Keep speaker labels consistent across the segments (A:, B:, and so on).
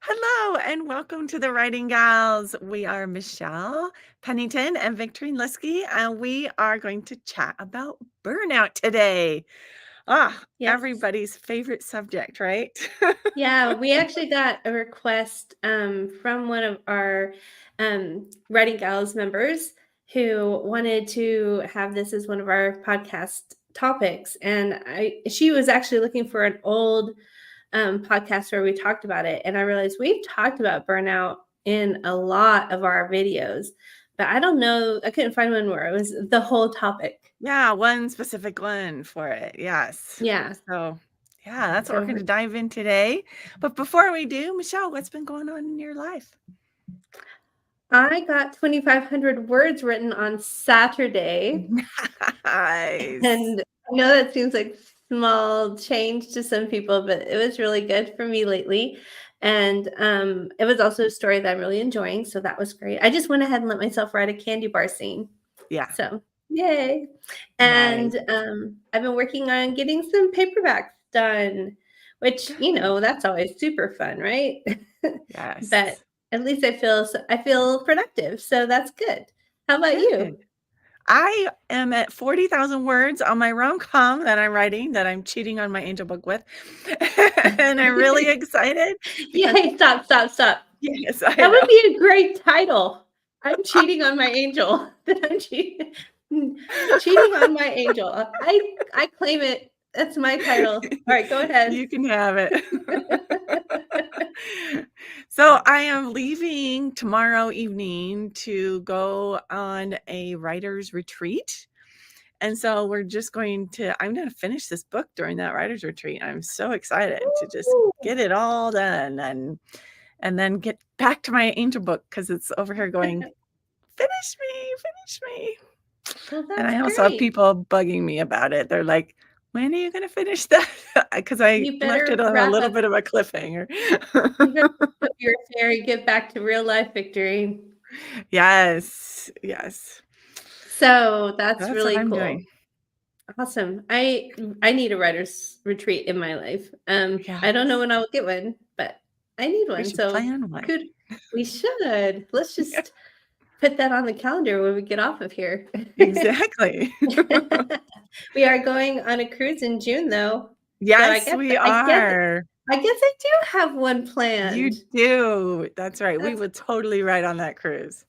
A: Hello and welcome to the Writing Gals. We are Michelle Pennington and Victorine Liskey, and we are going to chat about burnout today.
B: Yes.
A: Everybody's favorite subject, right?
B: Yeah, we actually got a request from one of our Writing Gals members who wanted to have this as one of our podcast topics. And she was actually looking for an old podcast where we talked about it. And I realized we've talked about burnout in a lot of our videos, but I don't know, I couldn't find one where it was the whole topic.
A: Yeah, one specific one for it. Yes.
B: Yeah.
A: So, yeah, that's what we're
B: So
A: going to dive in today. But before we do, Michelle, what's been going on in your life?
B: I got 2,500 words written on Saturday.
A: Nice.
B: And I know that seems like small change to some people, but it was really good for me lately. And it was also a story that I'm really enjoying. So that was great. I just went ahead and let myself write a candy bar scene.
A: Yeah,
B: So yay.
A: nice.
B: And I've been working on getting some paperbacks done, which,
A: Good.
B: that's always super fun, right? But
A: Yes.
B: at least I feel productive. So that's good. How about
A: Good.
B: you?
A: I am at 40,000 words on my rom-com that I'm writing, that I'm cheating on my angel book with. And I'm really excited because
B: Yay, stop.
A: yes, I
B: That would
A: know.
B: be a great title. I'm cheating on my angel. I'm cheating on my angel. I claim it. That's my title. All right, go ahead.
A: You can have it. So I am leaving tomorrow evening to go on a writer's retreat. And so I'm going to finish this book during that writer's retreat. I'm so excited to just
B: Ooh,
A: get it all done and then get back to my angel book because it's over here going, finish me.
B: well,
A: And
B: that's
A: I also have
B: great.
A: people bugging me about it. They're like, when are you going to finish that? Because I
B: You
A: left it
B: better
A: on a
B: wrap
A: little
B: up.
A: bit of a cliffhanger.
B: You better wrap up your affair and get back to real life, Victory.
A: Yes.
B: So that's
A: That's what
B: really
A: I'm
B: cool.
A: doing.
B: Awesome. I need a writer's retreat in my life. I don't know
A: Yes.
B: when I'll get one, but I need
A: We
B: one.
A: should
B: So
A: plan one.
B: could we should. Let's just put that on the calendar when we get off of here.
A: Exactly.
B: We are going on a cruise in June though. So
A: Yes, we are.
B: I guess I do have one
A: You
B: planned.
A: do. That's right. We
B: That's
A: would totally ride on that cruise.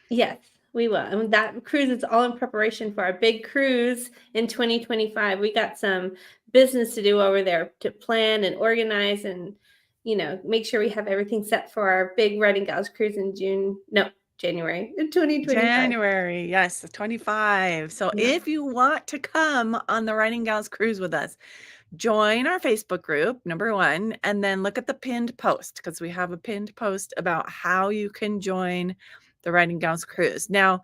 B: Yes, we will. And that cruise is all in preparation for our big cruise in 2025. We got some business to do over there to plan and organize and, make sure we have everything set for our big Red and Gals cruise in January in 2025.
A: January, yes, the 25. So
B: Yeah.
A: if you want to come on the Writing Gals cruise with us, join our Facebook group, number one, and then look at the pinned post because we have a pinned post about how you can join the Writing Gals cruise. Now,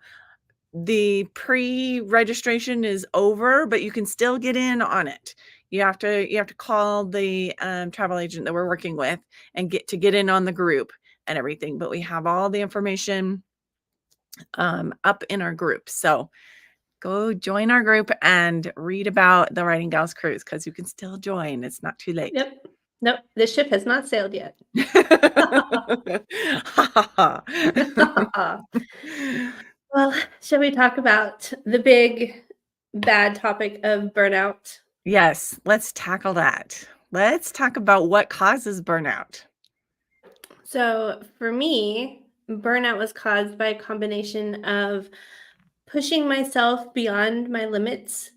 A: the pre-registration is over, but you can still get in on it. You have to call the travel agent that we're working with and get in on the group and everything. But we have all the information up in our group. So go join our group and read about the Writing Gals cruise because you can still join. It's not too late.
B: Yep. Nope. The ship has not sailed yet. Well, shall we talk about the big bad topic of burnout?
A: Yes, let's tackle that. Let's talk about what causes burnout.
B: So for me, burnout was caused by a combination of pushing myself beyond my limits,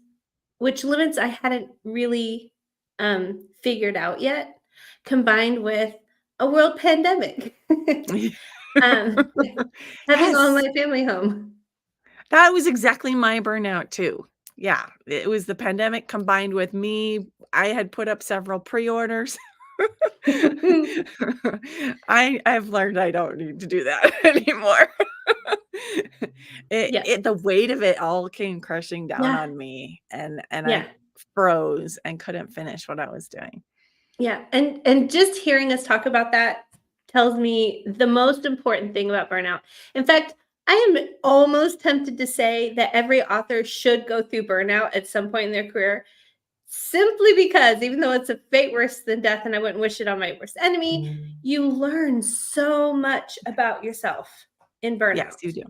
B: which limits I hadn't really figured out yet, combined with a world pandemic, um, having all
A: Yes,
B: my family home.
A: that was exactly my burnout too. Yeah, it was the pandemic combined with me. I had put up several pre-orders. I've learned I don't need to do that anymore.
B: Yeah,
A: The weight of it all came crushing down
B: yeah,
A: on me, and
B: yeah.
A: I froze and couldn't finish what I was doing.
B: Yeah, and just hearing us talk about that tells me the most important thing about burnout. In fact, I am almost tempted to say that every author should go through burnout at some point in their career simply because even though it's a fate worse than death and I wouldn't wish it on my worst enemy, you learn so much about yourself in
A: Yes,
B: burnout.
A: you do.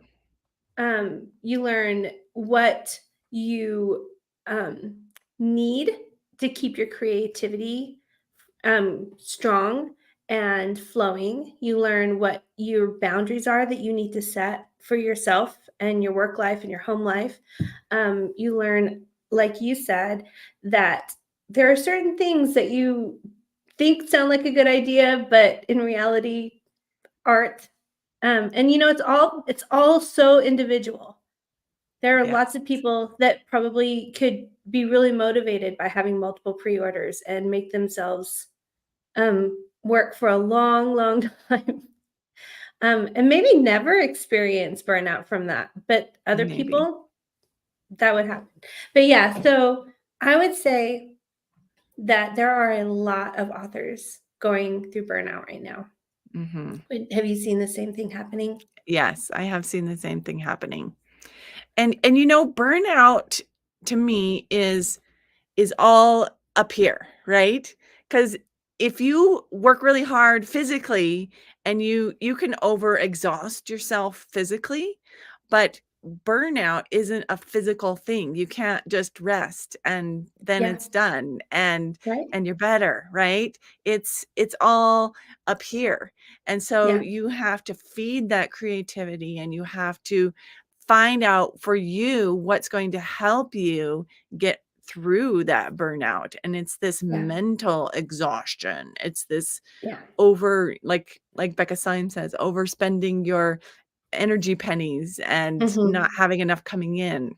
B: You learn what you um, need to keep your creativity strong and flowing. You learn what your boundaries are that you need to set for yourself and your work life and your home life. You learn, like you said, that there are certain things that you think sound like a good idea, but in reality aren't. And it's all so individual. There are
A: Yes.
B: lots of people that probably could be really motivated by having multiple pre-orders and make themselves work for a long, long time, and maybe never experience burnout from that, but other
A: Maybe.
B: people, that would happen. But yeah, so I would say that there are a lot of authors going through burnout right now.
A: Mhm.
B: Have you seen the same thing happening?
A: Yes, I have seen the same thing happening. And burnout to me is all up here, right? Because if you work really hard physically and you can overexhaust yourself physically, but burnout isn't a physical thing. You can't just rest and then
B: Yeah,
A: it's done
B: right?
A: and you're better, right? It's all up here. And so
B: Yeah,
A: you have to feed that creativity and you have to find out for you what's going to help you get through that burnout. And it's this
B: yeah,
A: mental exhaustion. It's this
B: yeah.
A: over like Becca Syme says, overspending your energy pennies and not
B: Mhm.
A: having enough coming in.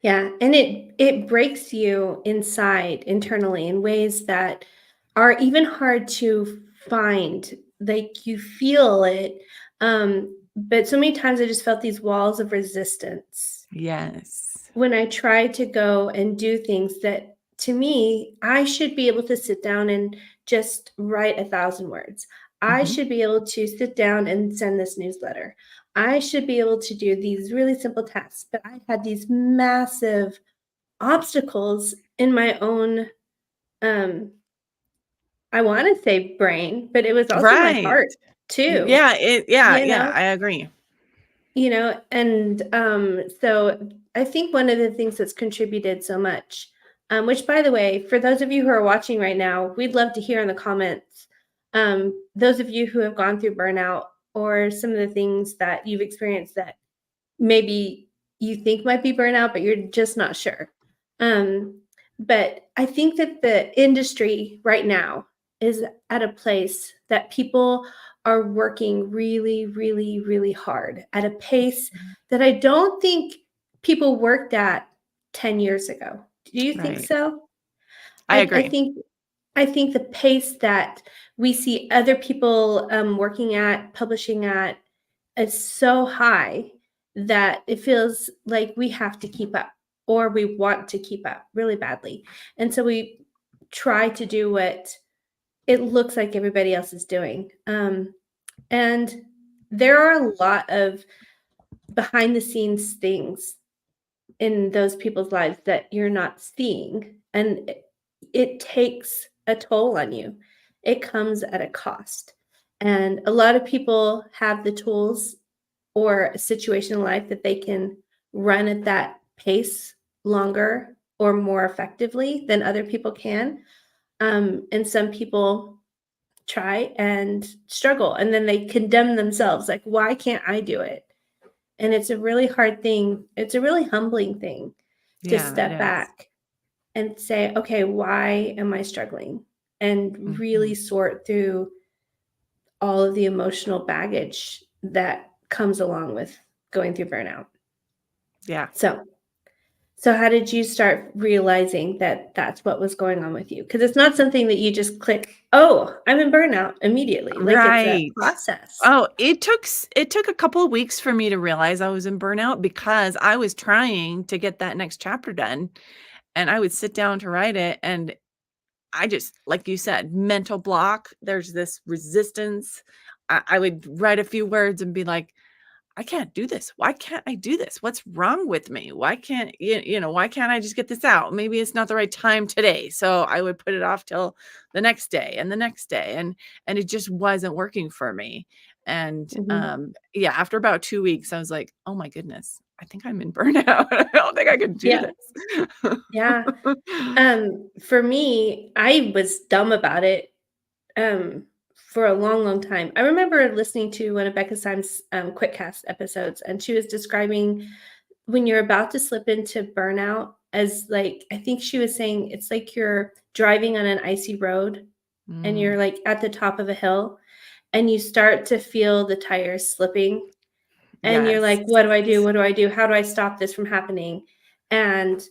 B: Yeah, and it breaks you inside internally in ways that are even hard to find. Like you feel it, but so many times I just felt these walls of resistance
A: Yes.
B: when I try to go and do things that to me, I should be able to sit down and just write 1,000 words. I
A: Mhm.
B: should be able to sit down and send this newsletter. I should be able to do these really simple tasks, but I had these massive obstacles in my own, um, I want to say brain, but it was also my
A: Right.
B: heart too,
A: Yeah,
B: you know?
A: I agree.
B: And so I think one of the things that's contributed so much, which by the way, for those of you who are watching right now, we'd love to hear in the comments, those of you who have gone through burnout or some of the things that you've experienced that maybe you think might be burnout, but you're just not sure. Um, but I think that the industry right now is at a place that people are working really, really, really hard at a pace
A: Mhm.
B: that I don't think people worked at 10 years ago. Do you think
A: Right.
B: so?
A: I
B: I
A: agree.
B: think the pace that we see other people working at, publishing at, is so high that it feels like we have to keep up or we want to keep up really badly. And so we try to do what it looks like everybody else is doing. And there are a lot of behind the scenes things in those people's lives that you're not seeing. And it takes a toll on you, it comes at a cost. And a lot of people have the tools or a situation in life that they can run at that pace longer or more effectively than other people can. And some people try and struggle and then they condemn themselves like, why can't I do it? And it's a really hard thing. It's a really humbling thing to
A: Yeah, it
B: step
A: is.
B: back and say, okay, why am I struggling? And really
A: Mhm.
B: sort through all of the emotional baggage that comes along with going through burnout.
A: Yeah.
B: So, so how did you start realizing that that's what was going on with you? Because it's not something that you just click, "Oh, I'm in burnout," immediately. Like, it's a
A: Right.
B: process.
A: Oh, it took a couple of weeks for me to realize I was in burnout because I was trying to get that next chapter done, and I would sit down to write it, and I just like you said, mental block, there's this resistance. I would write a few words and be like, I can't do this. Why can't I do this? What's wrong with me? Why can't why can't I just get this out? Maybe it's not the right time today. So I would put it off till the next day and the next day. And it just wasn't working for me. And
B: Mhm.
A: yeah, after about 2 weeks, I was like, oh my goodness, I think I'm in burnout. I don't think I could do
B: Yeah,
A: this.
B: yeah. For me, I was dumb about it, um, for a long, long time. I remember listening to one of Becca Syme's, Quickcast episodes, and she was describing when you're about to slip into burnout as, like I think she was saying it's like you're driving on an icy road, and
A: Mm,
B: you're, like, at the top of a hill, and you start to feel the tires slipping, and you're
A: yes.
B: like, "What do I do? What do I do? How do I stop this from happening?" And,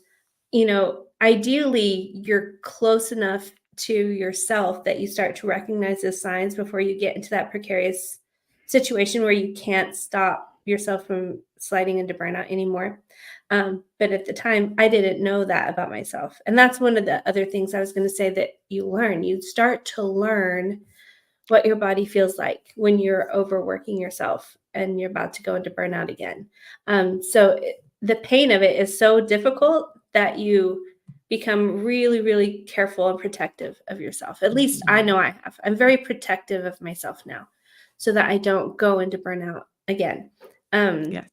B: ideally, you're close enough to yourself that you start to recognize those signs before you get into that precarious situation where you can't stop yourself from sliding into burnout anymore. But at the time, I didn't know that about myself. And that's one of the other things I was going to say that you learn. You start to learn what your body feels like when you're overworking yourself and you're about to go into burnout again. The pain of it is so difficult that you become really, really careful and protective of yourself. At least I
A: Mhm.
B: know I have. I'm very protective of myself now so that I don't go into burnout again. Um,
A: Yes.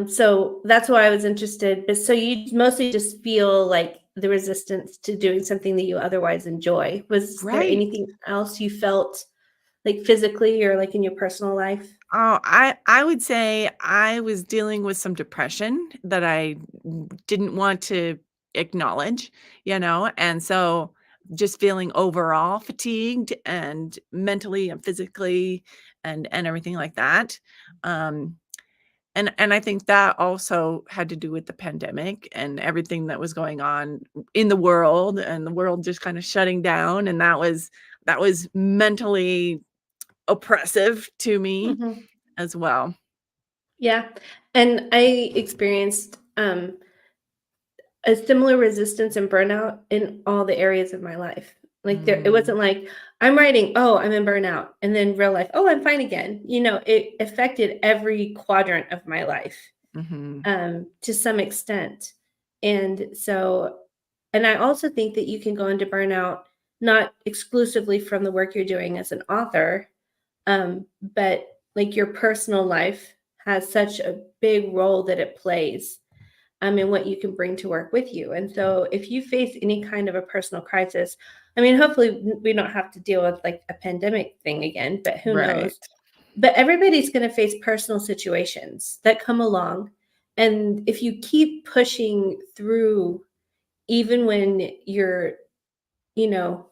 B: so that's why I was interested. But so you mostly just feel like the resistance to doing something that you otherwise enjoy. Was there
A: Right.
B: anything else you felt like physically or like in your personal life?
A: Oh, I would say I was dealing with some depression that I didn't want to acknowledge, and so just feeling overall fatigued and mentally and physically and everything like that. Um, and I think that also had to do with the pandemic and everything that was going on in the world and the world just kind of shutting down, and that was mentally oppressive to me
B: Mhm.
A: as well.
B: Yeah, and I experienced, a similar resistance and burnout in all the areas of my life. Like, it
A: Mm,
B: wasn't like, "I'm writing, oh, I'm in burnout," and then real life, "Oh, I'm fine again." It affected every quadrant of my life,
A: mhm.
B: to some extent. And so and I also think that you can go into burnout not exclusively from the work you're doing as an author, but, like, your personal life has such a big role that it plays, in what you can bring to work with you. And so if you face any kind of a personal crisis, I mean, hopefully we don't have to deal with like a pandemic thing again, but who
A: Right.
B: knows? But everybody's going to face personal situations that come along. And if you keep pushing through, even when you're you know,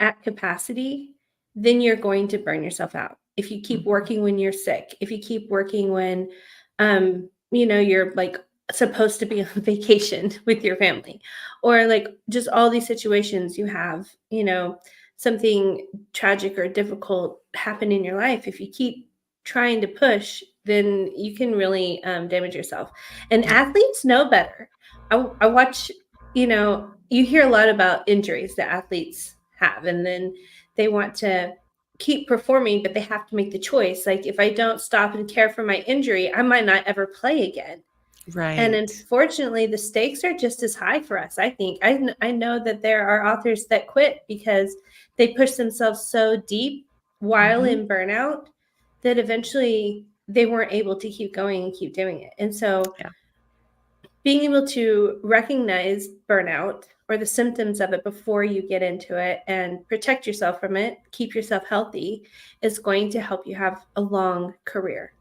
B: at capacity, then you're going to burn yourself out. If you keep
A: Mhm.
B: working when you're sick, if you keep working when, you're like supposed to be on vacation with your family, or like just all these situations you have, something tragic or difficult happen in your life. If you keep trying to push, then you can really damage yourself. And
A: Yeah.
B: athletes know better. I watch you hear a lot about injuries that athletes have, and then they want to keep performing, but they have to make the choice. Like, if I don't stop and care for my injury, I might not ever play again. And
A: Right.
B: unfortunately, the stakes are just as high for us. I think I know that there are authors that quit because they push themselves so deep while
A: Mhm.
B: in burnout that eventually they weren't able to keep going and keep doing it. And so
A: Yeah.
B: being able to recognize burnout or the symptoms of it before you get into it and protect yourself from it, keep yourself healthy, is going to help you have a long career.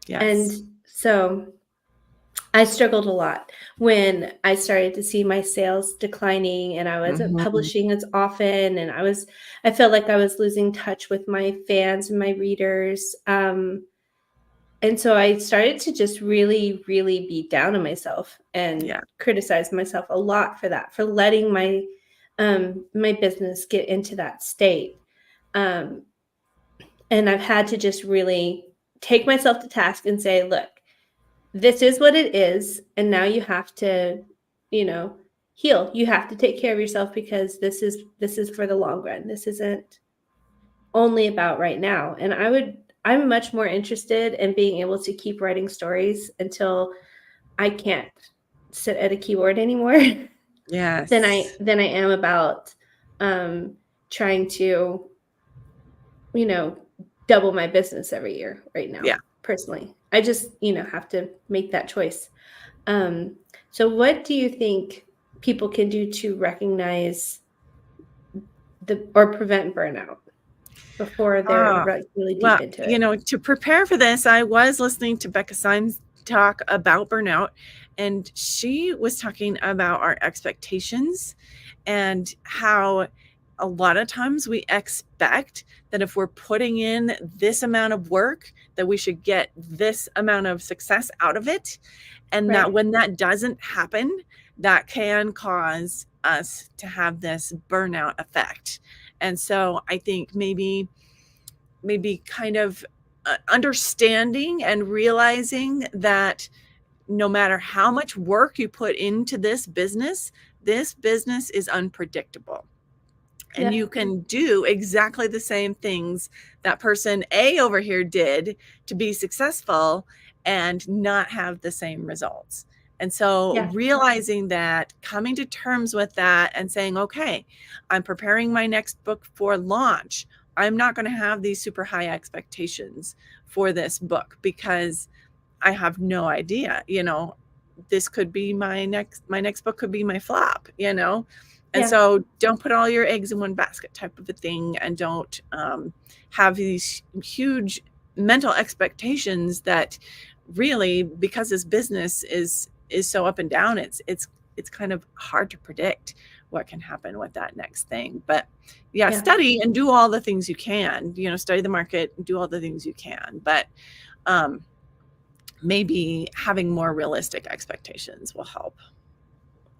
B: And
A: Yes.
B: so I struggled a lot when I started to see my sales declining and I wasn't
A: Mhm.
B: publishing as often, and I felt like I was losing touch with my fans and my readers. And so I started to just really, really beat down on myself and
A: Yeah.
B: criticize myself a lot for that, for letting my business get into that state. Um, and I've had to just really take myself to task and say, look, this is what it is, and now you have to, you know, heal. You have to take care of yourself because this is for the long run. This isn't only about right now. And I'm much more interested in being able to keep writing stories until I can't sit at a keyboard anymore
A: Yes.
B: than I am about um, trying to, you know, double my business every year right now,
A: Yeah.
B: personally. I just, have to make that choice. Um, so what do you think people can do to recognize the or prevent burnout before they're
A: Ah,
B: really
A: well,
B: deep into it?
A: to prepare for this, I was listening to Becca Syme's talk about burnout, and she was talking about our expectations and how a lot of times we expect that if we're putting in this amount of work, that we should get this amount of success out of it. And that
B: Right.
A: when that doesn't happen, that can cause us to have this burnout effect. And so I think maybe kind of understanding and realizing that no matter how much work you put into this business is unpredictable. And
B: Yeah.
A: you can do exactly the same things that person A over here did to be successful and not have the same results. And so
B: Yeah.
A: realizing that, coming to terms with that and saying, okay, I'm preparing my next book for launch. I'm not going to have these super high expectations for this book because I have no idea, this could be my next book could be my flop, and
B: Yeah.
A: so don't put all your eggs in one basket type of a thing, and don't have these huge mental expectations that really, because this business is so up and down, it's kind of hard to predict what can happen with that next thing. But yeah,
B: Yeah.
A: study and do all the things you can, study the market, do all the things you can, but um maybe having more realistic expectations will help.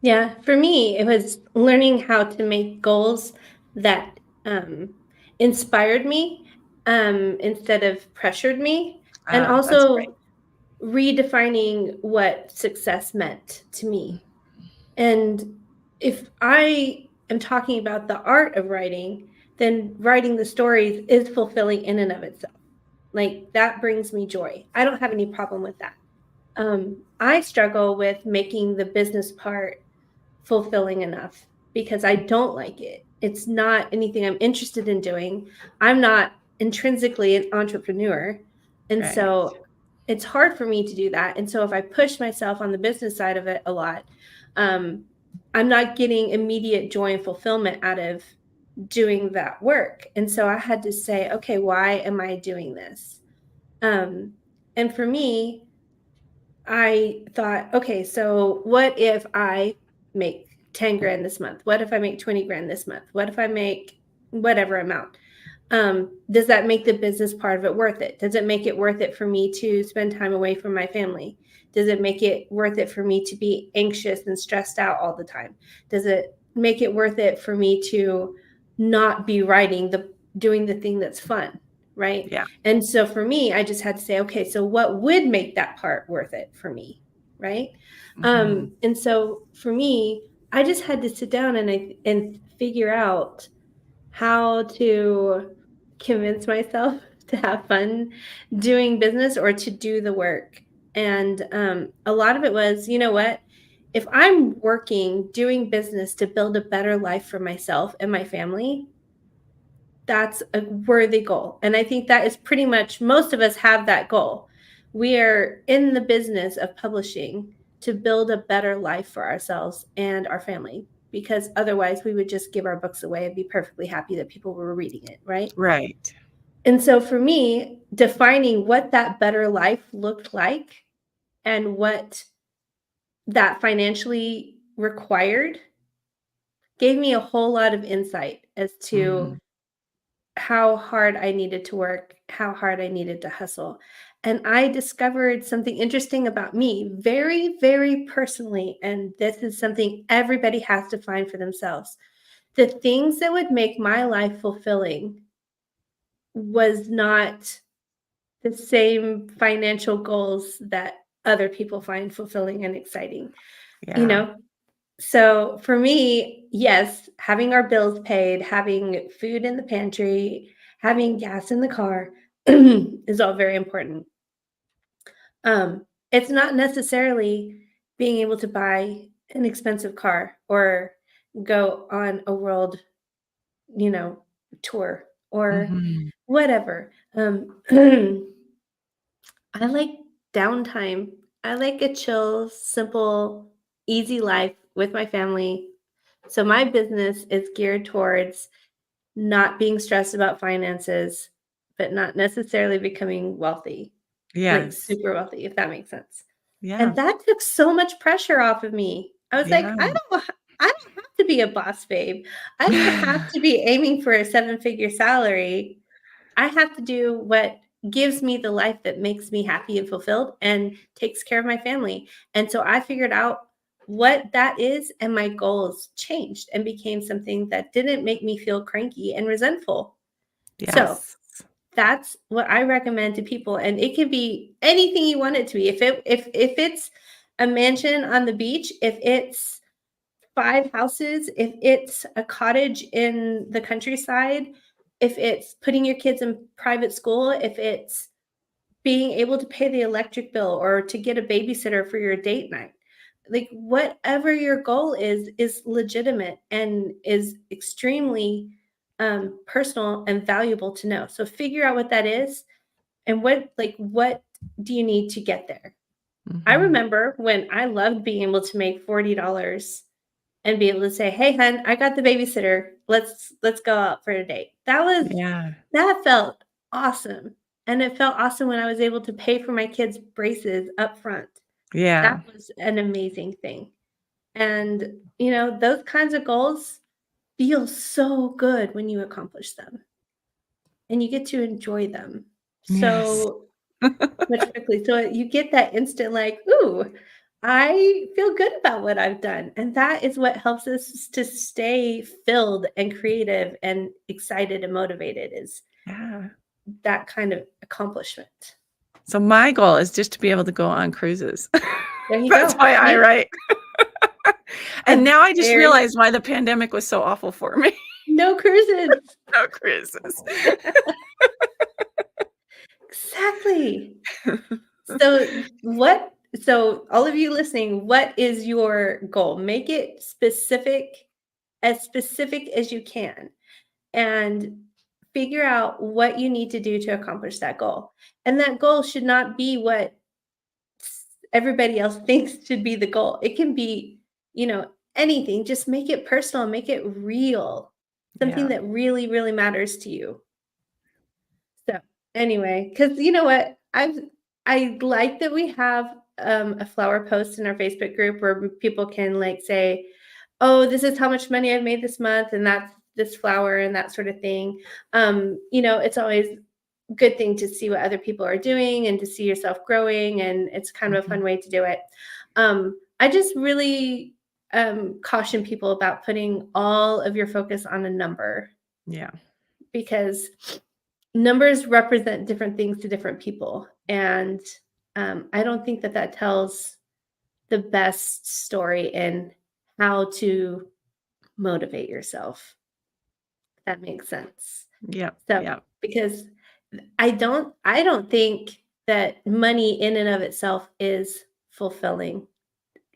B: Yeah, for me, it was learning how to make goals that inspired me instead of pressured me, and
A: That's great.
B: also redefining what success meant to me. And if I am talking about the art of writing, then writing the stories is fulfilling in and of itself. Like that brings me joy. I don't have any problem with that. I struggle with making the business part fulfilling enough because I don't like it. It's not anything I'm interested in doing. I'm not intrinsically an entrepreneur. And
A: Right.
B: so it's hard for me to do that. And so if I push myself on the business side of it a lot, um, I'm not getting immediate joy and fulfillment out of doing that work. And so I had to say, okay, why am I doing this? Um, and for me, I thought, okay, so what if I make 10 grand this month? What if I make 20 grand this month? What if I make whatever amount? Does that make the business part of it worth it? Does it make it worth it for me to spend time away from my family? Does it make it worth it for me to be anxious and stressed out all the time? Does it make it worth it for me to not be doing the thing that's fun, right?
A: Yeah.
B: And so for me, I just had to say, okay, so what would make that part worth it for me, right?
A: Hmm.
B: And so for me, I just had to sit down and figure out how to convince myself to have fun doing business or to do the work. And a lot of it was, you know what? If I'm working, doing business to build a better life for myself and my family, that's a worthy goal. And I think that is pretty much most of us have that goal. We are in the business of publishing to build a better life for ourselves and our family because otherwise we would just give our books away and be perfectly happy that people were reading it, right?
A: Right.
B: And so for me, defining what that better life looked like and what that financially required gave me a whole lot of insight as to
A: Hmm.
B: how hard I needed to work, how hard I needed to hustle. And I discovered something interesting about me very, very personally. And this is something everybody has to find for themselves. The things that would make my life fulfilling was not the same financial goals that other people find fulfilling and exciting. You
A: Yeah.
B: know, so for me, yes, having our bills paid, having food in the pantry, having gas in the car, is all very important. It's not necessarily being able to buy an expensive car or go on a world, you know, tour or
A: Mhm.
B: whatever. I like downtime. I like a chill, simple, easy life with my family. So my business is geared towards not being stressed about finances, but not necessarily becoming wealthy, like
A: Yes.
B: super wealthy, if that makes sense.
A: Yeah.
B: And that took so much pressure off of me. I was like,
A: Yeah.
B: I don't have to be a boss babe. I don't have to be aiming for a seven-figure salary. I have to do what gives me the life that makes me happy and fulfilled and takes care of my family. And so I figured out what that is, and my goals changed and became something that didn't make me feel cranky and resentful. So
A: Yes.
B: that's what I recommend to people, and it can be anything you want it to be. If it's a mansion on the beach, if it's 5 houses, if it's a cottage in the countryside, if it's putting your kids in private school, if it's being able to pay the electric bill or to get a babysitter for your date night. Like whatever your goal is legitimate and is extremely personal and valuable to know. So figure out what that is and what do you need to get there? I
A: Mhm.
B: remember when I loved being able to make $40 and be able to say, "Hey, hun, I got the babysitter. Let's go out for a date."
A: Yeah.
B: That felt awesome, and it felt awesome when I was able to pay for my kids' braces up front. That
A: Yeah.
B: was an amazing thing, and, those kinds of goals feel so good when you accomplish them, and you get to enjoy them
A: Yes.
B: so much quickly. So you get that instant like, "Ooh, I feel good about what I've done." And that is what helps us to stay filled and creative and excited and motivated is
A: Yeah.
B: that kind of accomplishment.
A: So my goal is just to be able to go on cruises.
B: There you
A: That's
B: go.
A: why I
B: See?
A: write. And
B: A
A: now I just
B: very
A: realized why the pandemic was so awful for me.
B: no cruises.
A: No cruises.
B: Exactly. So all of you listening, what is your goal? Make it specific as you can. And figure out what you need to do to accomplish that goal. And that goal should not be what everybody else thinks should be the goal. It can be, anything. Just make it personal, make it real. Something
A: Yeah.
B: that really, really matters to you. So, anyway, because you know what? I like that we have a flower post in our Facebook group where people can like say, "Oh, this is how much money I've made this month, and that's this flower and that sort of thing." It's always a good thing to see what other people are doing and to see yourself growing, and it's kind of a
A: Mhm.
B: fun way to do it. I just really caution people about putting all of your focus on a number
A: Yeah.
B: because numbers represent different things to different people, and I don't think that that tells the best story in how to motivate yourself. If that makes sense.
A: Yep.
B: So,
A: Yep.
B: because I don't think that money in and of itself is fulfilling.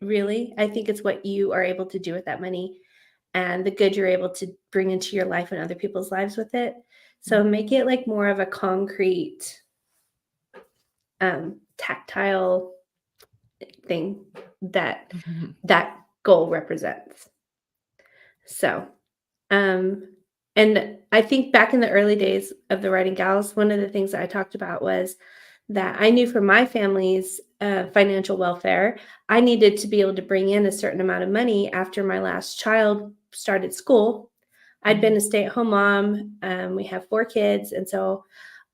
B: Really, I think it's what you are able to do with that money and the good you're able to bring into your life and other people's lives with it. So make it like more of a concrete tactile thing that
A: Mhm.
B: that goal represents. So, um, and I think back in the early days of the Writing Gals, one of the things that I talked about was that I knew for my family's financial welfare, I needed to be able to bring in a certain amount of money after my last child started school. I'd been
A: Mhm.
B: a stay-at-home mom. We have 4 kids, and so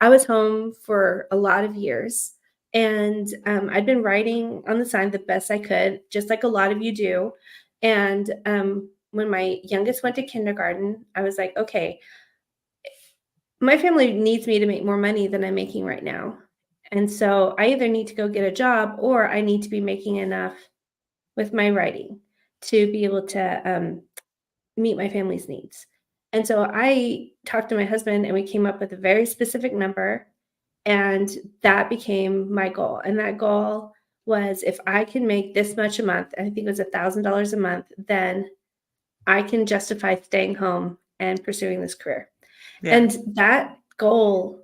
B: I was home for a lot of years. And I'd been writing on the side the best I could, just like a lot of you do. And when my youngest went to kindergarten, I was like, okay, my family needs me to make more money than I'm making right now. And so I either need to go get a job or I need to be making enough with my writing to be able to meet my family's needs. And so I talked to my husband and we came up with a very specific number. And that became my goal. And that goal was if I can make this much a month, I think it was $1,000 a month, then I can justify staying home and pursuing this career.
A: Yeah.
B: And that goal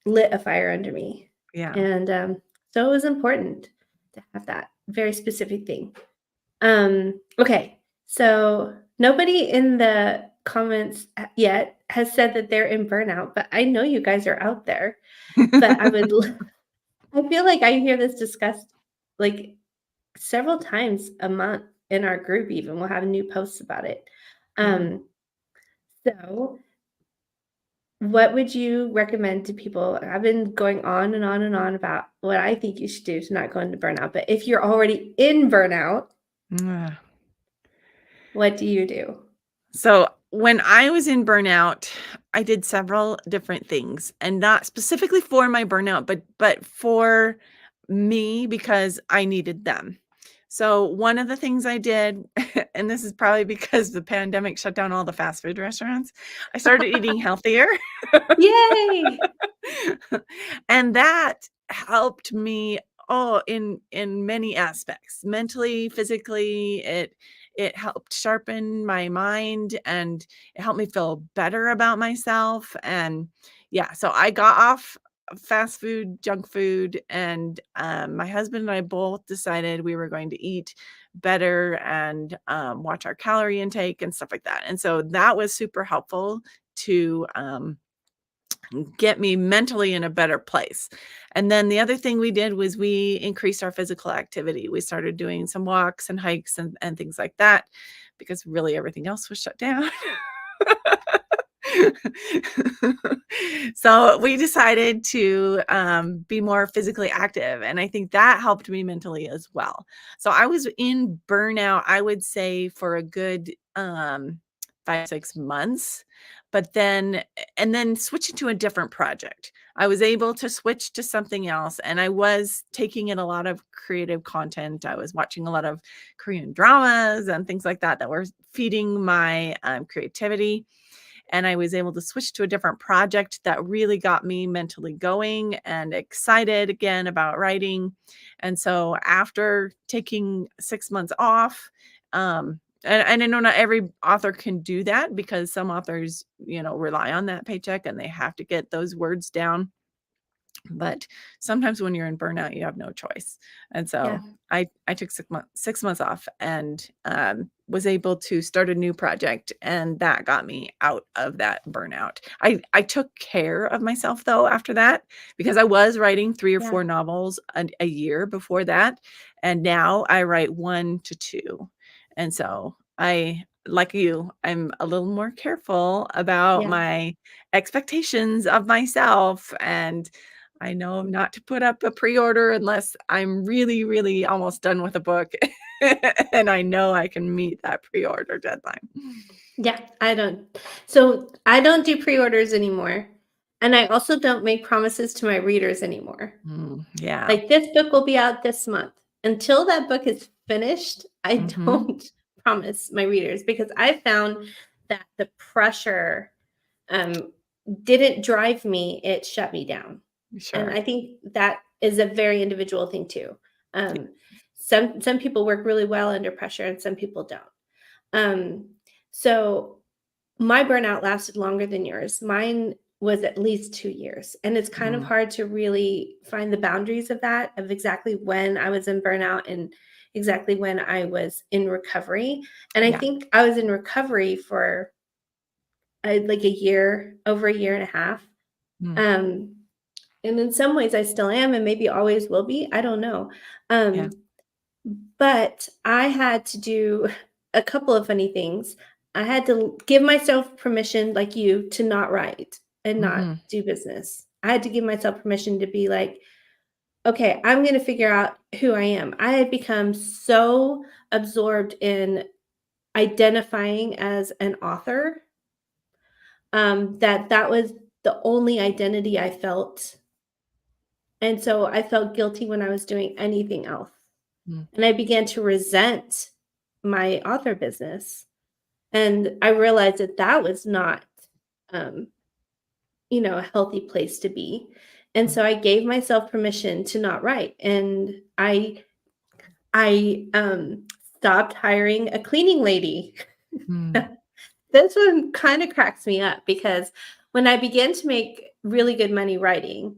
B: lit a fire under me.
A: Yeah.
B: And so it was important to have that very specific thing. Okay. So nobody in the comments yet has said that they're in burnout, but I know you guys are out there. But I feel like I hear this discussed like several times a month in our group even. We'll have new posts about it.
A: Yeah.
B: Um, so what would you recommend to people? I've been going on and on and on about what I think you should do to not go into burnout, but if you're already in burnout,
A: Mm.
B: what do you do?
A: So when I was in burnout, I did several different things, and not specifically for my burnout, but for me because I needed them. So one of the things I did, and this is probably because the pandemic shut down all the fast food restaurants, I started eating healthier.
B: Yay!
A: And that helped me, in many aspects, mentally, physically. It helped sharpen my mind, and it helped me feel better about myself. And yeah, so I got off fast food, junk food, and my husband and I both decided we were going to eat better and watch our calorie intake and stuff like that. And so that was super helpful to get me mentally in a better place. And then the other thing we did was we increased our physical activity. We started doing some walks and hikes and things like that because really everything else was shut down. So we decided to be more physically active. And I think that helped me mentally as well. So I was in burnout, I would say, for a good 5, 6 months. But then, and then switching to a different project. I was able to switch to something else, and I was taking in a lot of creative content. I was watching a lot of Korean dramas and things like that that were feeding my creativity. And I was able to switch to a different project that really got me mentally going and excited again about writing. And so after taking 6 months off, and I know not every author can do that because some authors, rely on that paycheck and they have to get those words down. But sometimes when you're in burnout, you have no choice. And
B: Yeah,
A: so I took 6 months off and was able to start a new project, and that got me out of that burnout. I took care of myself though after that, because I was writing 3 or 4
B: yeah,
A: novels a year before that, and now I write 1 to 2. And so like you, I'm a little more careful about
B: yeah.
A: my expectations of myself, and I know not to put up a pre-order unless I'm really, really almost done with a book and I know I can meet that pre-order deadline.
B: Yeah, I don't. So I don't do pre-orders anymore. And I also don't make promises to my readers anymore.
A: Yeah.
B: Like this book will be out this month. Until that book is finished, I
A: Mhm.
B: don't promise my readers because I found that the pressure um, didn't drive me, it shut me down. And
A: Sure.
B: I think that is a very individual thing too. Um, some people work really well under pressure and some people don't. Um, so my burnout lasted longer than yours. Mine was at least 2 years, and it's kind of
A: Mm,
B: hard to really find the boundaries of that, of exactly when I was in burnout and exactly when I was in recovery, and I
A: yeah.
B: think I was in recovery for, like a year, over a year and a half,
A: Mm,
B: um, and in some ways I still am and maybe always will be, I don't know,
A: yeah.
B: um, but I had to do a couple of funny things. I had to give myself permission, like you, to not write and not
A: Mhm.
B: do business. I had to give myself permission to be like, okay, I'm going to figure out who I am. I had become so absorbed in identifying as an author that was the only identity I felt. And so I felt guilty when I was doing anything else.
A: Mm,
B: And I began to resent my author business. And I realized that that was not, um, a healthy place to be. And so I gave myself permission to not write. And I stopped hiring a cleaning lady.
A: Mm.
B: This one kind of cracks me up because when I began to make really good money writing,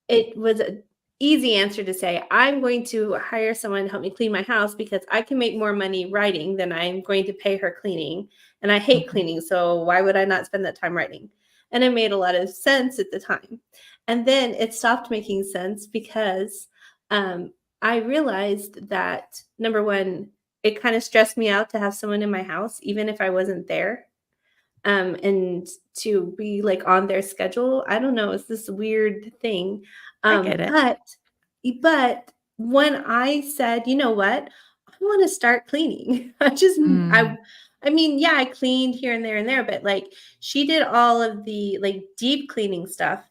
B: it was an easy answer to say, I'm going to hire someone to help me clean my house because I can make more money writing than I'm going to pay her cleaning. And I hate
A: Mhm.
B: cleaning, so why would I not spend that time writing? And it made a lot of sense at the time. And then it stopped making sense because um, I realized that number one, it kind of stressed me out to have someone in my house, even if I wasn't there, and to be like on their schedule. I don't know, it's this weird thing.
A: I get it.
B: But when I said, you know what, I want to start cleaning.
A: Mm.
B: I mean, yeah, I cleaned here and there, but like she did all of the like deep cleaning stuff.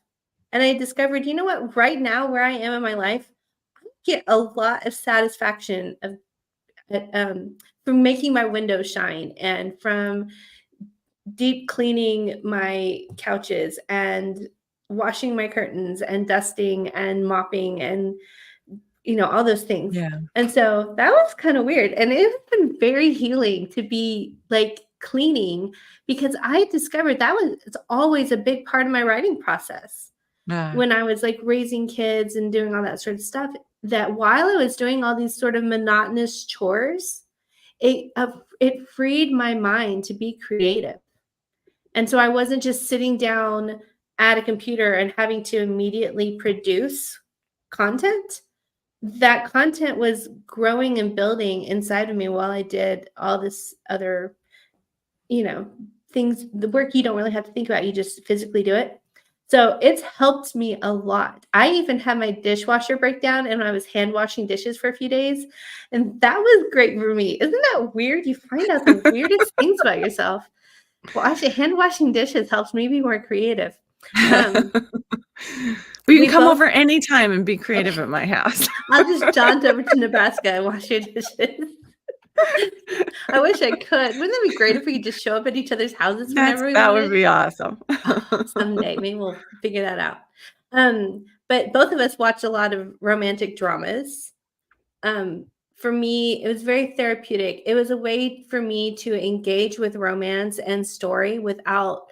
B: And I discovered, you know what, right now where I am in my life, I get a lot of satisfaction of from making my windows shine and from deep cleaning my couches and washing my curtains and dusting and mopping and, all those things.
A: Yeah.
B: And so that was kind of weird. And it's been very healing to be like cleaning because I discovered it's always a big part of my writing process
A: Yeah.
B: when I was like raising kids and doing all that sort of stuff. That while I was doing all these sort of monotonous chores, it freed my mind to be creative. And so I wasn't just sitting down at a computer and having to immediately produce content. That content was growing and building inside of me while I did all this other, you know, things, the work you don't really have to think about, you just physically do it. So it's helped me a lot. I even had my dishwasher break down and I was hand washing dishes for a few days. And that was great for me. Isn't that weird? You find out the weirdest things about yourself. Well, actually, hand washing dishes helps me be more creative. Um,
A: Well, you can
B: we
A: come
B: both
A: over anytime and be creative
B: okay,
A: at my house.
B: I'll just jaunt over to Nebraska and wash your dishes. I wish I could. Wouldn't that be great if we could just show up at each other's houses whenever we
A: That would
B: wanted?
A: be awesome.
B: Oh, someday, maybe we'll figure that out. But both of us watch a lot of romantic dramas. Um, for me, it was very therapeutic. It was a way for me to engage with romance and story without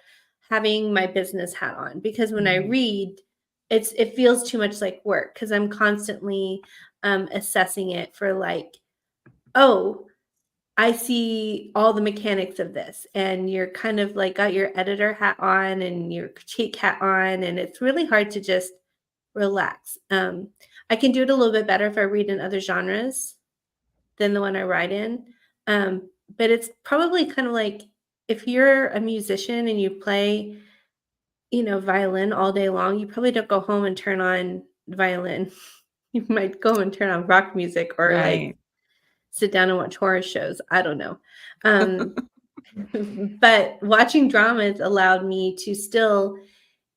B: having my business hat on. Because when I
A: Mhm.
B: read, it feels too much like work because I'm constantly assessing it for like, oh, I see all the mechanics of this, and you're kind of like got your editor hat on and your critique hat on, and it's really hard to just relax. I can do it a little bit better if I read in other genres than the one I write in. Um, but it's probably kind of like if you're a musician and you play, violin all day long, you probably don't go home and turn on violin. You might go and turn on rock music or like
A: Right.
B: sit down and watch horror shows. I don't know. Um, but watching dramas allowed me to still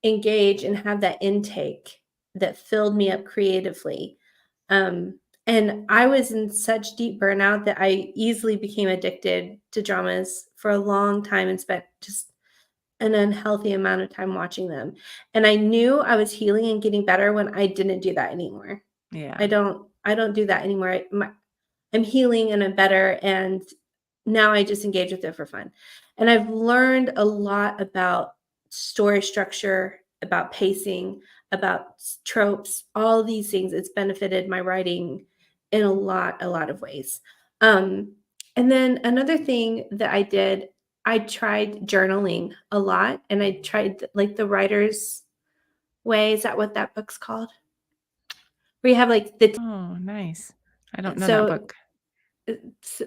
B: engage and have that intake that filled me up creatively. And I was in such deep burnout that I easily became addicted to dramas for a long time and spent just an unhealthy amount of time watching them. And I knew I was healing and getting better when I didn't do that anymore.
A: Yeah.
B: I don't do that anymore. I'm healing and I'm better, and now I just engage with it for fun. And I've learned a lot about story structure, about pacing, about tropes, all these things. It's benefited my writing in a lot of ways. Um, and then another thing that I did, I tried journaling a lot, and I tried like the writer's way. Is that what that book's called? Where you have like the
A: Oh, nice. I don't know that
B: so
A: book.
B: it's,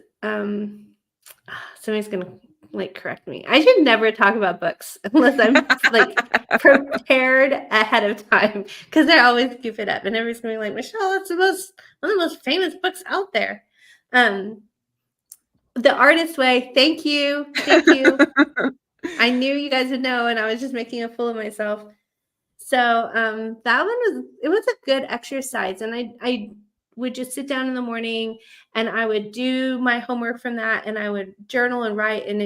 B: somebody's gonna like correct me. I should never talk about books unless I'm like prepared ahead of time because they're always goof it up and everybody's gonna be like, Michelle, it's one of the most famous books out there. Um, The Artist Way. Thank you, thank you. I knew you guys would know, and I was just making a fool of myself. So, that one was a good exercise, and I would just sit down in the morning, and I would do my homework from that, and I would journal and write, and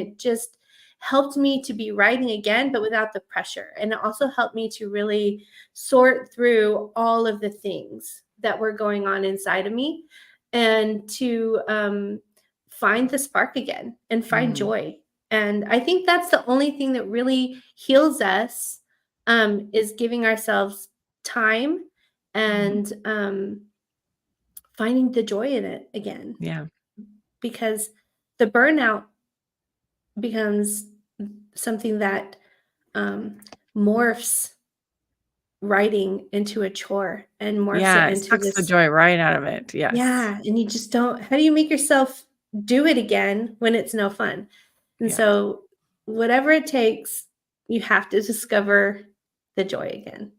B: helped me to be writing again, but without the pressure. And it also helped me to really sort through all of the things that were going on inside of me and to find the spark again and find
A: Mhm.
B: joy. And I think that's the only thing that really heals us, is giving ourselves time
A: Mhm.
B: and finding the joy in it again.
A: Yeah.
B: Because the burnout becomes something that um, morphs writing into a chore and morphs it
A: Yeah, it
B: into
A: sucks the
B: this.
A: joy right out of it, yes.
B: Yeah, and you just don't. How do you make yourself do it again when it's no fun? And
A: Yeah.
B: so whatever it takes, you have to discover the joy again.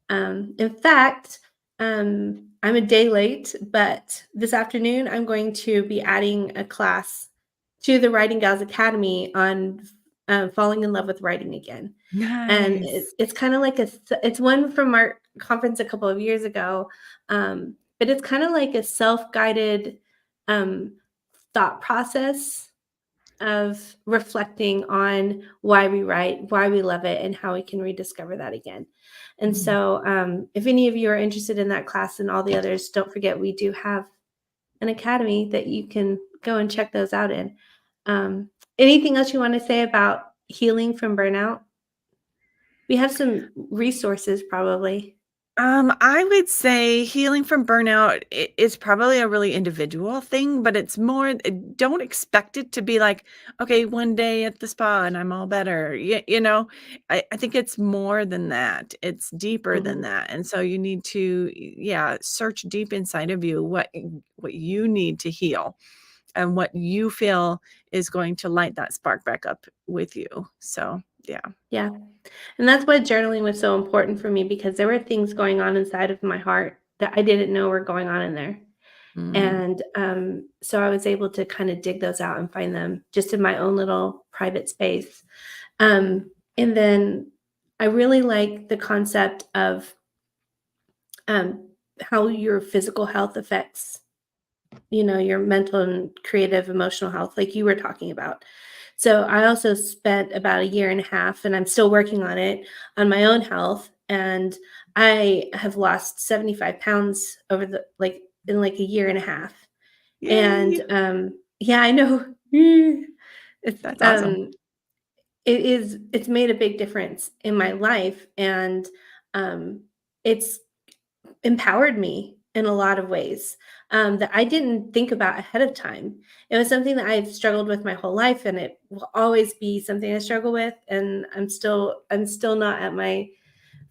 B: In fact, I'm a day late, but this afternoon I'm going to be adding a class to the Writing Gals Academy on falling in love with writing again. And
A: Nice.
B: it's kind of like it's one from our conference a couple of years ago, but it's kind of like a self-guided um, thought process of reflecting on why we write, why we love it, and how we can rediscover that again. And
A: Mhm.
B: so, if any of you are interested in that class and all the others, don't forget we do have an academy that you can go and check those out in. Um, Anything else you want to say about healing from burnout? We have some resources probably.
A: I would say healing from burnout is probably a really individual thing, but it's more, don't expect it to be like, okay, one day at the spa and I'm all better. I think it's more than that. It's deeper than
B: Mhm.
A: that. And so you need to, yeah, search deep inside of you what you need to heal and what you feel is going to light that spark back up with you. So, yeah.
B: Yeah. And that's why journaling was so important for me because there were things going on inside of my heart that I didn't know were going on in there.
A: Mm,
B: And so I was able to kind of dig those out and find them just in my own little private space. And then I really like the concept of how your physical health affects, your mental and creative emotional health, like you were talking about. So I also spent about a year and a half, and I'm still working on it, on my own health. And I have lost 75 pounds over the like in like a year and a half. And
A: yay.
B: yeah, I know. It's
A: That's awesome.
B: it's made a big difference in my life, and it's empowered me in a lot of ways, that I didn't think about ahead of time. It was something that I've struggled with my whole life, and it will always be something I struggle with. And I'm still not at my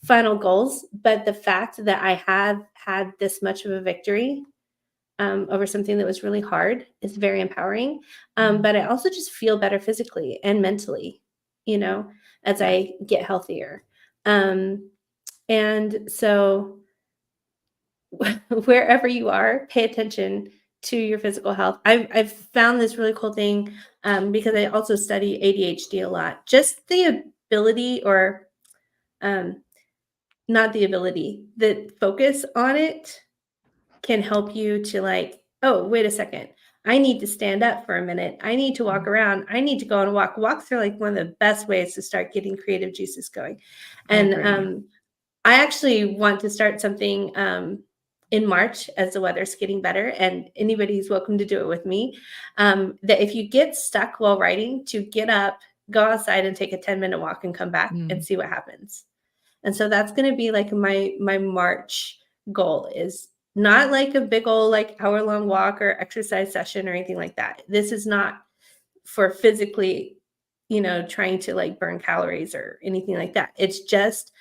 B: final goals. But the fact that I have had this much of a victory over something that was really hard is very empowering.
A: Mm,
B: But I also just feel better physically and mentally, you know, as
A: yeah.
B: I get healthier. Um, and so wherever you are, pay attention to your physical health. I've found this really cool thing, because I also study ADHD a lot. Just the ability, or um, not the ability, the focus on it can help you to like, oh, wait a second. I need to stand up for a minute. I need to walk
A: Mm,
B: around. I need to go on a walk. Walks are like one of the best ways to start getting creative juices going.
A: I
B: And
A: agree.
B: I actually want to start something in March as the weather's getting better, and anybody's welcome to do it with me. That if you get stuck while writing, to get up, go outside, and take a 10-minute walk and come back and
A: Mm,
B: see what happens. And so that's going to be like my March goal, is not like a big old like hour-long walk or exercise session or anything like that. This is not for physically, trying to like burn calories or anything like that. It's just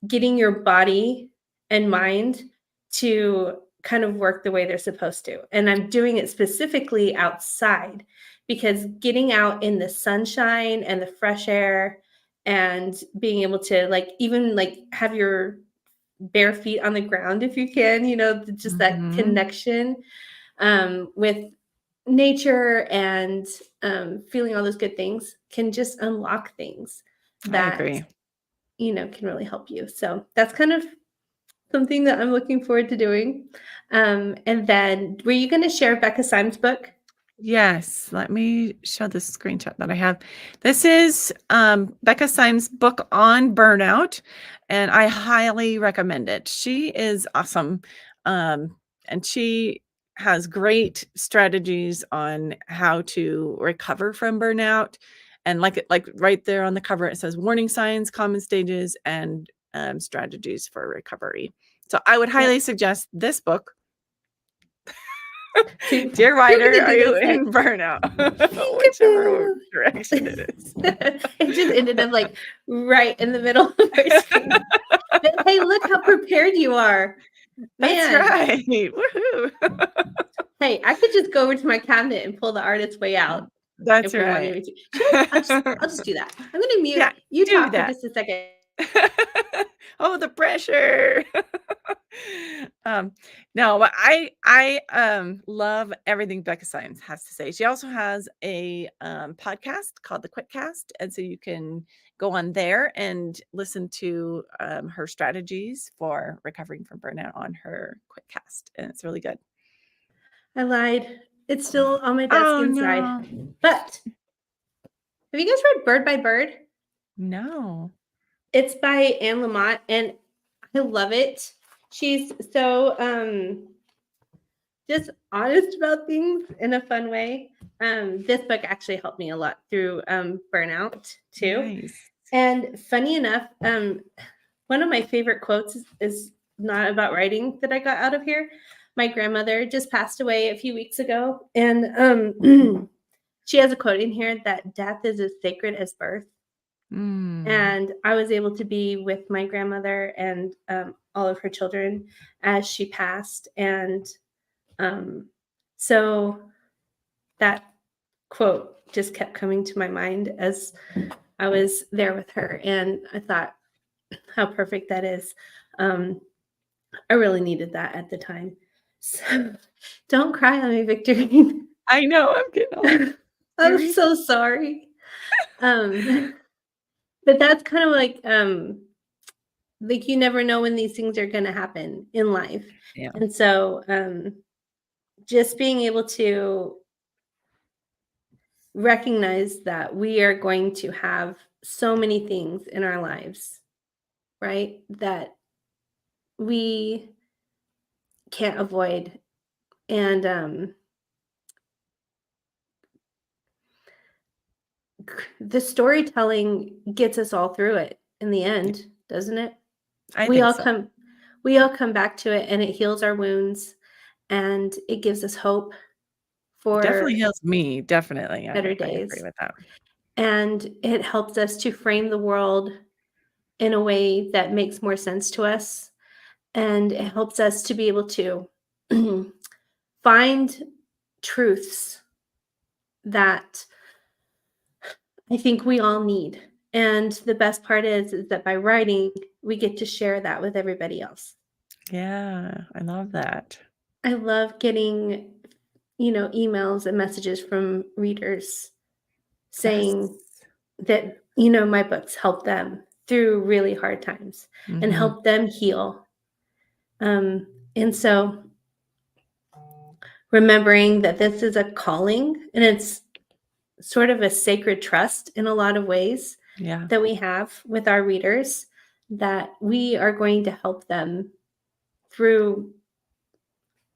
B: getting your body and mind to kind of work the way they're supposed to. And I'm doing it specifically outside, because getting out in the sunshine and the fresh air and being able to like even like have your bare feet on the ground if you can, just that
A: mhm.
B: connection with nature and feeling all those good things can just unlock things
A: I
B: that
A: agree.
B: can really help you. So that's kind of something that I'm looking forward to doing. And then were you gonna share Becca Syme's book?
A: Yes, let me show this screenshot that I have. This is Becca Syme's book on burnout, and I highly recommend it. She is awesome, and she has great strategies on how to recover from burnout. And like right there on the cover, it says warning signs, common stages, and strategies for recovery. So I would
B: Yep.
A: highly suggest this book.
B: See,
A: Dear
B: you're
A: writer,
B: gonna
A: are
B: do
A: you
B: this
A: in
B: next.
A: burnout? Whichever
B: Peekaboo.
A: direction it is.
B: It just ended up like right in the middle of our screen. But hey, look how prepared you are.
A: That's
B: Man,
A: right. Woohoo.
B: hey, I could just go over to my cabinet and pull the artist way out
A: That's
B: if we wanted
A: right.
B: me to. Should I? I'll just do that. I'm gonna mute.
A: Yeah,
B: You
A: do
B: talk for
A: that.
B: just a second.
A: Oh, the pressure. Um, no, but I love everything Becca Science has to say. She also has a podcast called the Quickcast, and so you can go on there and listen to her strategies for recovering from burnout on her Quickcast, and it's really good.
B: I lied. It's still on my desk
A: Oh
B: inside.
A: no.
B: But have you guys read Bird by Bird?
A: No.
B: It's by Anne Lamott, and I love it. She's so just honest about things in a fun way. This book actually helped me a lot through burnout too.
A: Nice.
B: And funny enough, one of my favorite quotes is not about writing that I got out of here. My grandmother just passed away a few weeks ago, and she has a quote in here that death is as sacred as birth. And I was able to be with my grandmother and all of her children as she passed. And so that quote just kept coming to my mind as I was there with her. And I thought, how perfect that is. I really needed that at the time. So don't cry on me, Victorine.
A: I know, I'm getting all
B: I'm
A: teary.
B: so sorry. But that's kind of like you never know when these things are going to happen in life.
A: Yeah.
B: And so just being able to recognize that we are going to have so many things in our lives, right? That we can't avoid. And the storytelling gets us all through it in the end, doesn't it?
A: I
B: We
A: think
B: all
A: so.
B: come back to it, and it heals our wounds, and it gives us hope
A: Definitely
B: for
A: heals me, definitely.
B: better
A: I agree
B: days.
A: with that.
B: And it helps us to frame the world in a way that makes more sense to us. And it helps us to be able to find truths that I think we all need. And the best part is that by writing, we get to share that with everybody else.
A: Yeah, I love that.
B: I love getting, emails and messages from readers
A: Yes.
B: saying that, my books help them through really hard times and
A: Mhm.
B: help them heal. And so remembering that this is a calling and it's sort of a sacred trust in a lot of ways
A: Yeah.
B: that we have with our readers, that we are going to help them through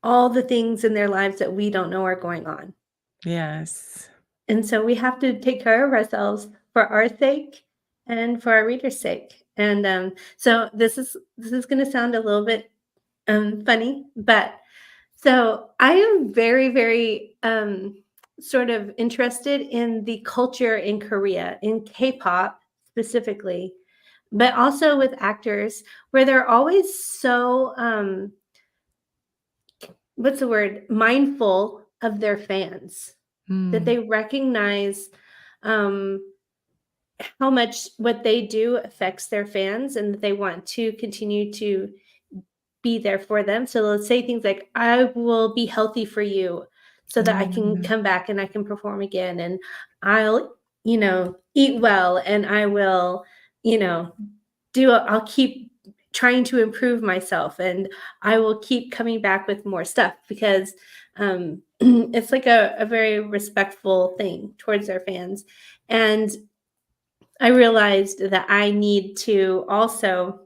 B: all the things in their lives that we don't know are going on.
A: Yes.
B: And so we have to take care of ourselves for our sake and for our readers' sake. And so this is going to sound a little bit funny, but so I am very, very sort of interested in the culture in Korea, in K-pop specifically, but also with actors where they're always so what's the word, mindful of their fans, that
A: Mm.
B: they recognize um, how much what they do affects their fans and that they want to continue to be there for them. So let's say things like, I will be healthy for you so that I can
A: Mm.
B: come back and I can perform again. And I'll, eat well and I will, I'll keep trying to improve myself and I will keep coming back with more stuff because It's like a very respectful thing towards our fans. And I realized that I need to also,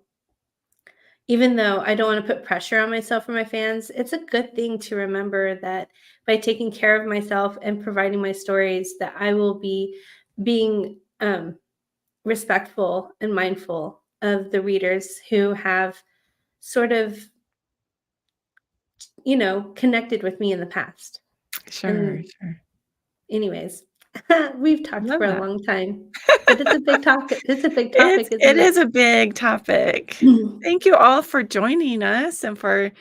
B: even though I don't want to put pressure on myself or my fans, it's a good thing to remember that by taking care of myself and providing my stories, that I will be being respectful and mindful of the readers who have sort of, connected with me in the past.
A: Sure,
B: And
A: sure.
B: anyways, we've talked
A: Love
B: for a
A: that.
B: long time, but it's a big topic. It's a big topic,
A: It
B: isn't it?
A: is a big topic. Thank you all for joining us and for,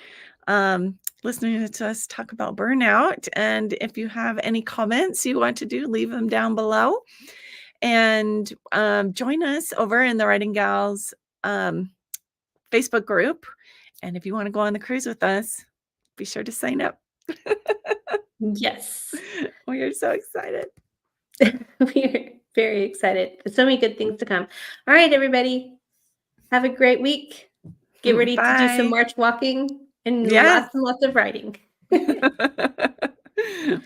A: listening to us talk about burnout, and if you have any comments you want to do, leave them down below, and, join us over in the Writing Gals, um, Facebook group, and if you wanna go on the cruise with us, be sure to sign up.
B: Yes.
A: We are so excited.
B: We're very excited. There's so many good things to come. All right, everybody. Have a great week. Get ready to do some
A: Bye.
B: March walking and
A: Yes.
B: lots of writing.